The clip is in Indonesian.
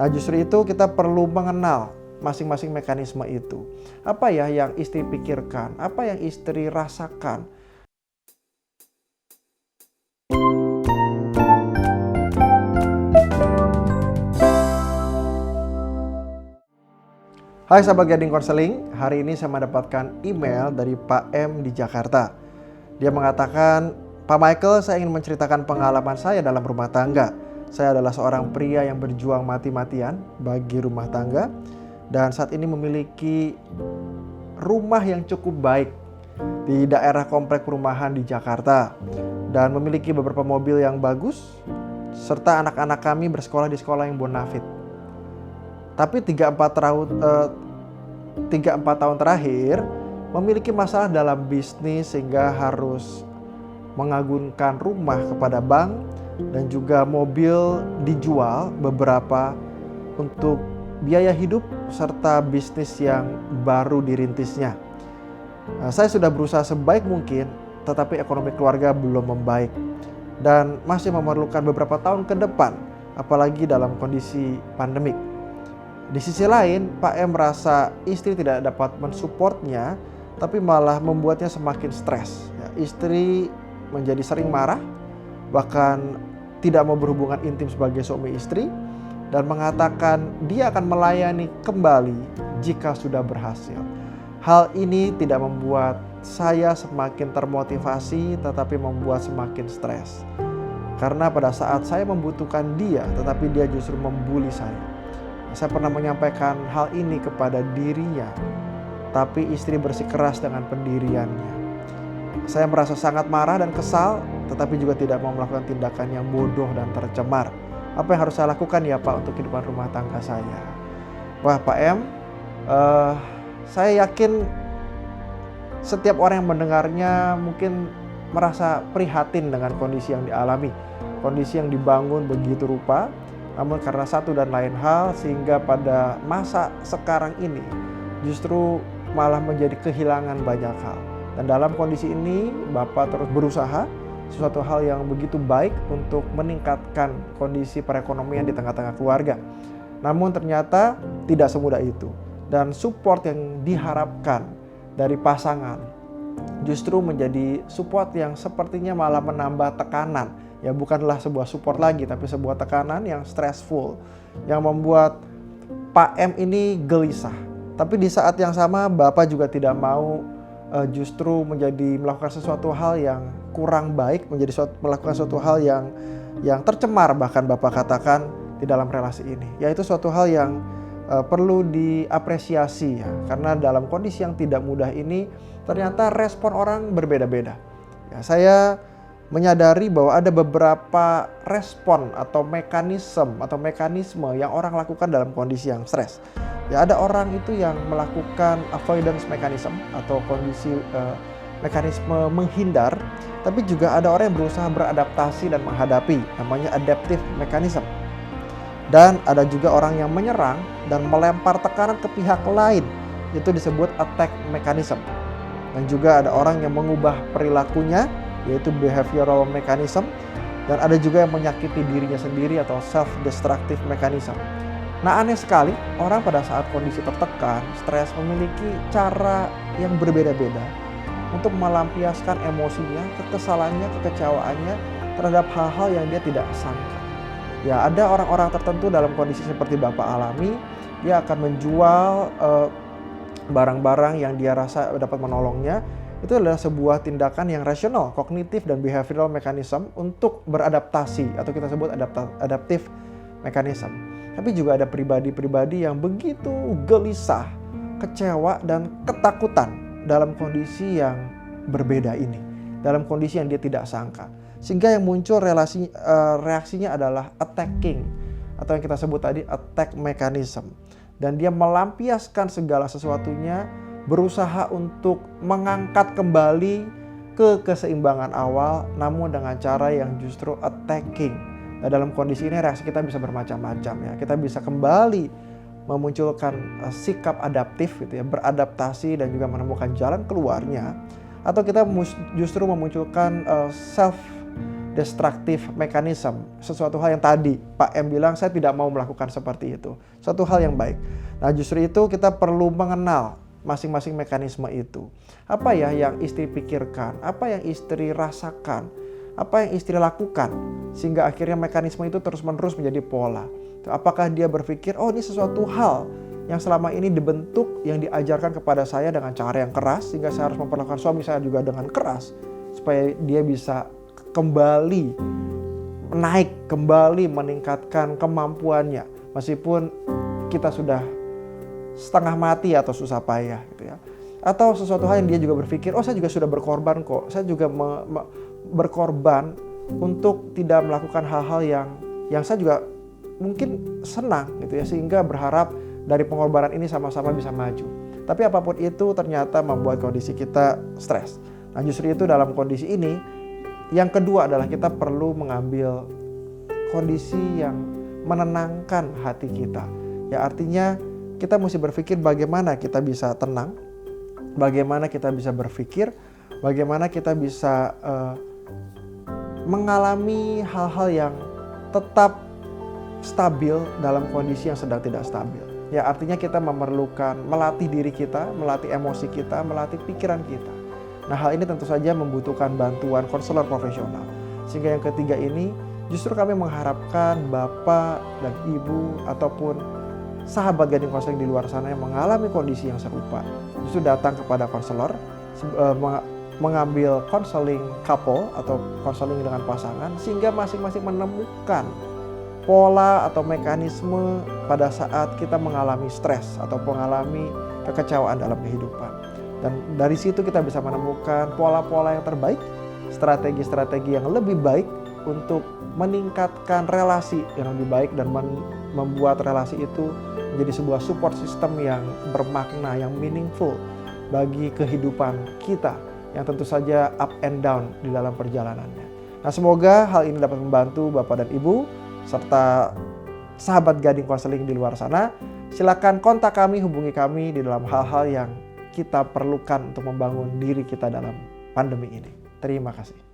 Nah, justru itu kita perlu mengenal masing-masing mekanisme itu. Apa ya yang istri pikirkan? Apa yang istri rasakan? Hai sahabat Gading Konseling, hari ini saya mendapatkan email dari Pak M di Jakarta. Dia mengatakan, Pak Michael, saya ingin menceritakan pengalaman saya dalam rumah tangga. Saya adalah seorang pria yang berjuang mati-matian bagi rumah tangga dan saat ini memiliki rumah yang cukup baik di daerah komplek perumahan di Jakarta dan memiliki beberapa mobil yang bagus serta anak-anak kami bersekolah di sekolah yang bonafit. Tapi 3-4 tahun terakhir memiliki masalah dalam bisnis sehingga harus mengagunkan rumah kepada bank dan juga mobil dijual beberapa untuk biaya hidup serta bisnis yang baru dirintisnya. Nah, saya sudah berusaha sebaik mungkin tetapi ekonomi keluarga belum membaik dan masih memerlukan beberapa tahun ke depan apalagi dalam kondisi pandemik. Di sisi lain, Pak M merasa istri tidak dapat mensupportnya, tapi malah membuatnya semakin stres. Istri menjadi sering marah, bahkan tidak mau berhubungan intim sebagai suami istri, dan mengatakan dia akan melayani kembali jika sudah berhasil. Hal ini tidak membuat saya semakin termotivasi, tetapi membuat semakin stres. Karena pada saat saya membutuhkan dia, tetapi dia justru membuli saya. Saya pernah menyampaikan hal ini kepada dirinya, tapi istri bersikeras dengan pendiriannya. Saya merasa sangat marah dan kesal, tetapi juga tidak mau melakukan tindakan yang bodoh dan tercemar. Apa yang harus saya lakukan ya Pak untuk kehidupan rumah tangga saya? Wah Pak M, saya yakin setiap orang yang mendengarnya mungkin merasa prihatin dengan kondisi yang dialami. Kondisi yang dibangun begitu rupa, namun karena satu dan lain hal sehingga pada masa sekarang ini justru malah menjadi kehilangan banyak hal. Dan dalam kondisi ini Bapak terus berusaha sesuatu hal yang begitu baik untuk meningkatkan kondisi perekonomian di tengah-tengah keluarga. Namun ternyata tidak semudah itu. Dan support yang diharapkan dari pasangan justru menjadi support yang sepertinya malah menambah tekanan. Ya bukanlah sebuah support lagi, tapi sebuah tekanan yang stressful, yang membuat Pak M ini gelisah. Tapi di saat yang sama Bapak juga tidak mau justru melakukan sesuatu hal yang kurang baik, melakukan suatu hal yang tercemar bahkan Bapak katakan di dalam relasi ini. Yaitu suatu hal yang perlu diapresiasi ya, karena dalam kondisi yang tidak mudah ini ternyata respon orang berbeda-beda. Ya, saya menyadari bahwa ada beberapa respon atau mekanisme yang orang lakukan dalam kondisi yang stres. Ya, ada orang itu yang melakukan avoidance mechanism atau kondisi mekanisme menghindar, tapi juga ada orang yang berusaha beradaptasi dan menghadapi, namanya adaptive mechanism. Dan ada juga orang yang menyerang dan melempar tekanan ke pihak lain, itu disebut attack mechanism. Dan juga ada orang yang mengubah perilakunya, yaitu behavioral mechanism, dan ada juga yang menyakiti dirinya sendiri atau self-destructive mechanism. Nah, aneh sekali, orang pada saat kondisi tertekan, stres memiliki cara yang berbeda-beda untuk melampiaskan emosinya, kekesalannya, kekecewaannya terhadap hal-hal yang dia tidak sangka. Ya, ada orang-orang tertentu dalam kondisi seperti Bapak alami, dia akan menjual barang-barang yang dia rasa dapat menolongnya. Itu adalah sebuah tindakan yang rasional, kognitif, dan behavioral mechanism untuk beradaptasi atau kita sebut adaptive mechanism. Tapi juga ada pribadi-pribadi yang begitu gelisah, kecewa, dan ketakutan dalam kondisi yang berbeda ini, dalam kondisi yang dia tidak sangka. Sehingga yang muncul reaksinya adalah attacking atau yang kita sebut tadi attack mechanism. Dan dia melampiaskan segala sesuatunya, berusaha untuk mengangkat kembali ke keseimbangan awal, namun dengan cara yang justru attacking. Nah, dalam kondisi ini reaksi kita bisa bermacam-macam ya. Kita bisa kembali memunculkan sikap adaptif gitu ya, beradaptasi dan juga menemukan jalan keluarnya, atau kita justru memunculkan self destructive mechanism, sesuatu hal yang tadi Pak M bilang saya tidak mau melakukan seperti itu, suatu hal yang baik. Nah justru itu kita perlu mengenal masing-masing mekanisme itu. Apa ya yang istri pikirkan, apa yang istri rasakan, apa yang istri lakukan, sehingga akhirnya mekanisme itu terus-menerus menjadi pola. Apakah dia berpikir, oh ini sesuatu hal yang selama ini dibentuk, yang diajarkan kepada saya dengan cara yang keras, sehingga saya harus memperlakukan suami saya juga dengan keras, supaya dia bisa kembali naik, kembali meningkatkan kemampuannya, meskipun kita sudah setengah mati atau susah payah gitu ya. Atau sesuatu hal yang dia juga berpikir, oh saya juga sudah berkorban kok, saya juga berkorban untuk tidak melakukan hal-hal yang saya juga mungkin senang gitu ya, sehingga berharap dari pengorbanan ini sama-sama bisa maju. Tapi apapun itu ternyata membuat kondisi kita stres. Nah justru itu dalam kondisi ini, yang kedua adalah kita perlu mengambil kondisi yang menenangkan hati kita. Ya artinya kita mesti berpikir bagaimana kita bisa tenang, bagaimana kita bisa berpikir, bagaimana kita bisa mengalami hal-hal yang tetap stabil dalam kondisi yang sedang tidak stabil. Ya artinya kita memerlukan melatih diri kita, melatih emosi kita, melatih pikiran kita. Nah hal ini tentu saja membutuhkan bantuan konselor profesional. Sehingga yang ketiga ini justru kami mengharapkan Bapak dan Ibu ataupun sahabat Gading Konseling di luar sana yang mengalami kondisi yang serupa, justru datang kepada konselor, mengambil konseling couple atau konseling dengan pasangan, sehingga masing-masing menemukan pola atau mekanisme pada saat kita mengalami stres atau mengalami kekecewaan dalam kehidupan. Dan dari situ kita bisa menemukan pola-pola yang terbaik, strategi-strategi yang lebih baik untuk meningkatkan relasi yang lebih baik dan membuat relasi itu menjadi sebuah support system yang bermakna, yang meaningful bagi kehidupan kita yang tentu saja up and down di dalam perjalanannya. Nah semoga hal ini dapat membantu Bapak dan Ibu serta sahabat Gading Konseling di luar sana. Silakan kontak kami, hubungi kami di dalam hal-hal yang kita perlukan untuk membangun diri kita dalam pandemi ini. Terima kasih.